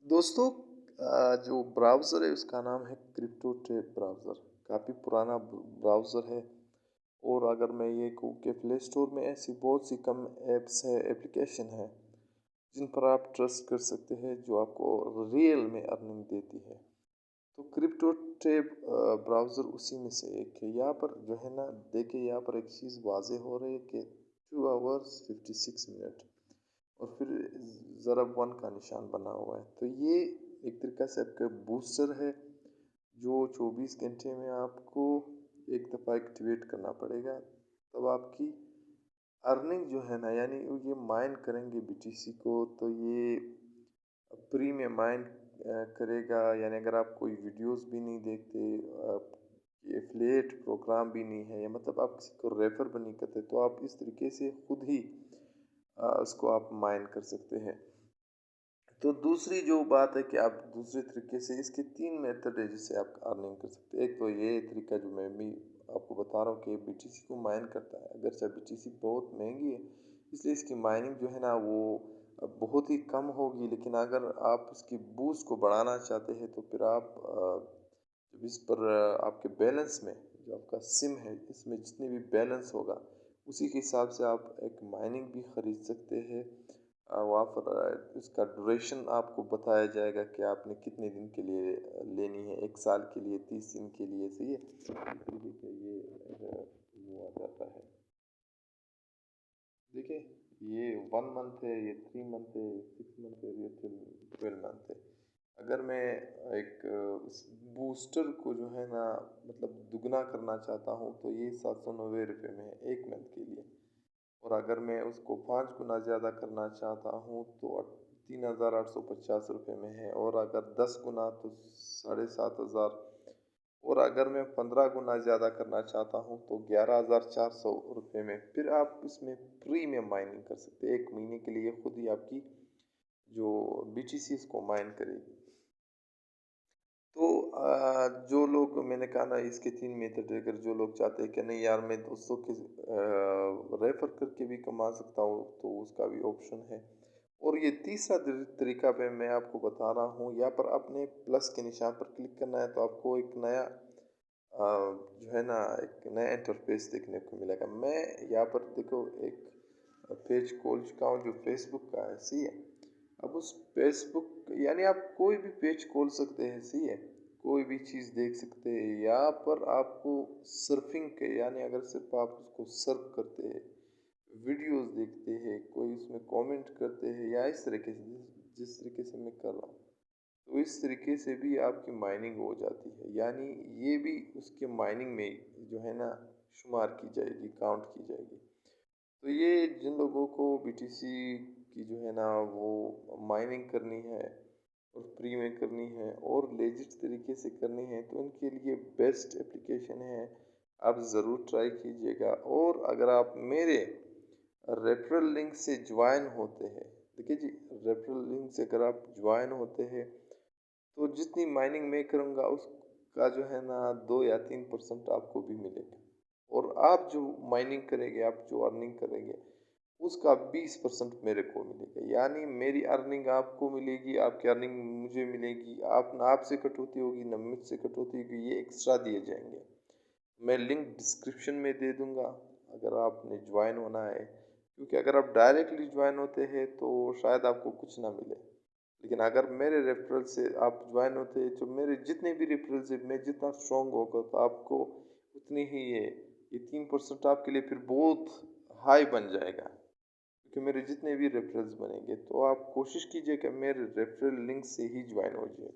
दोस्तों, जो ब्राउज़र है उसका नाम है क्रिप्टो ट्रेड ब्राउज़र। काफ़ी पुराना ब्राउज़र है। और अगर मैं ये कहूँ कि प्ले स्टोर में ऐसी बहुत सी कम ऐप्स है, एप्लीकेशन है जिन पर आप ट्रस्ट कर सकते हैं, जो आपको रियल में अर्निंग देती है। तो क्रिप्टो ट्रेड ब्राउज़र उसी में से एक है। यहाँ पर जो है ना, देखिए यहाँ पर एक चीज़ वाज़ेह हो रही है कि 2 आवर्स 56 मिनट और फिर ज़रा वन का निशान बना हुआ है। तो ये एक तरीका से आपका बूस्टर है, जो 24 घंटे में आपको एक दफ़ा एक्टिवेट करना पड़ेगा। तब आपकी अर्निंग जो है ना, यानी ये माइन करेंगे बीटीसी को, तो ये फ्री में माइन करेगा। यानी अगर आप कोई वीडियोस भी नहीं देखते, एफिलिएट प्रोग्राम भी नहीं है, या मतलब आप किसी को रेफर भी नहीं करते, तो आप इस तरीके से खुद ही उसको आप माइन कर सकते हैं। तो दूसरी जो बात है कि आप दूसरे तरीके से, इसके 3 मेथड है जिससे आप अर्निंग कर सकते हैं। एक तो ये तरीका जो मैं भी आपको बता रहा हूँ कि बीटीसी को माइन करता है। अगर से बीटीसी बहुत महंगी है, इसलिए इसकी माइनिंग जो है ना वो बहुत ही कम होगी। लेकिन अगर आप इसकी बूस्ट को बढ़ाना चाहते हैं तो फिर आप जब इस पर आपके बैलेंस में, जो आपका सिम है, इसमें जितनी भी बैलेंस होगा उसी के हिसाब से आप एक माइनिंग भी ख़रीद सकते हैं। वहाँ पर इसका ड्यूरेशन आपको बताया जाएगा कि आपने कितने दिन के लिए लेनी है, 1 साल के लिए, 30 दिन के लिए। सही है, इस तरीके का ये वो आ जाता है। देखिए, ये 1 मंथ है, ये 3 मंथ है, 6 मंथ है, ये 12 मंथ है। अगर मैं एक इस बूस्टर को जो है ना, मतलब दुगना करना चाहता हूँ, तो ये 790 रुपये में है 1 मंथ के लिए। और अगर मैं उसको 5 गुना ज़्यादा करना चाहता हूँ तो 3850 रुपये में है। और अगर 10 गुना तो 7500। और अगर मैं 15 गुना ज़्यादा करना चाहता हूँ तो 11400 रुपये में। फिर आप इसमें फ्री में माइनिंग कर सकते हैं। 1 महीने के लिए खुद ही आपकी जो बीटीसी इसको माइन करेगी। तो जो लोग, मैंने कहा ना, इसके 3 मेथड है। अगर जो लोग चाहते हैं कि नहीं यार, मैं दोस्तों के रेफर करके भी कमा सकता हूँ, तो उसका भी ऑप्शन है। और ये तीसरा तरीका पे मैं आपको बता रहा हूँ। यहाँ पर आपने प्लस के निशान पर क्लिक करना है, तो आपको एक नया जो है ना, एक नया इंटरफेस देखने को मिलेगा। मैं यहाँ पर देखो एक पेज खोल चुका हूँ जो फेसबुक का है। सही है। अब उस फेसबुक, यानी आप कोई भी पेज खोल सकते हैं। सही है, कोई भी चीज़ देख सकते हैं। यहाँ पर आपको सर्फिंग के, यानी अगर सिर्फ आप उसको सर्फ करते हैं, वीडियोस देखते हैं, कोई उसमें कमेंट करते हैं, या इस तरीके से जिस तरीके से मैं कर रहा हूँ, तो इस तरीके से भी आपकी माइनिंग हो जाती है। यानी ये भी उसके माइनिंग में जो है ना शुमार की जाएगी, काउंट की जाएगी। तो ये जिन लोगों को बीटीसी की जो है ना वो माइनिंग करनी है और फ्री में करनी है और लेजिट तरीके से करनी है, तो उनके लिए बेस्ट एप्लीकेशन है। आप ज़रूर ट्राई कीजिएगा। और अगर आप मेरे रेफरल लिंक से ज्वाइन होते हैं, देखिए जी, रेफरल लिंक से अगर आप ज्वाइन होते हैं तो जितनी माइनिंग मैं करूँगा उसका जो है ना 2 या 3% आपको भी मिलेगा। और आप जो माइनिंग करेंगे, आप जो अर्निंग करेंगे, उसका 20% मेरे को मिलेगा। यानी मेरी अर्निंग आपको मिलेगी, आपकी अर्निंग मुझे मिलेगी। आप ना आपसे कटौती होगी ना मुझसे कटौती होगी, ये एक्स्ट्रा दिए जाएंगे। मैं लिंक डिस्क्रिप्शन में दे दूंगा अगर आपने ज्वाइन होना है। क्योंकि अगर आप डायरेक्टली ज्वाइन होते हैं तो शायद आपको कुछ ना मिले। लेकिन अगर मेरे रेफरल से आप ज्वाइन होते हैं, तो मेरे जितने भी रेफरल से मैं जितना स्ट्रॉन्ग होगा, तो आपको उतनी ही ये 3% आपके लिए फिर बहुत हाई बन जाएगा। क्योंकि मेरे जितने भी रेफरल्स बनेंगे, तो आप कोशिश कीजिए कि मेरे रेफरल लिंक से ही ज्वाइन हो जाए।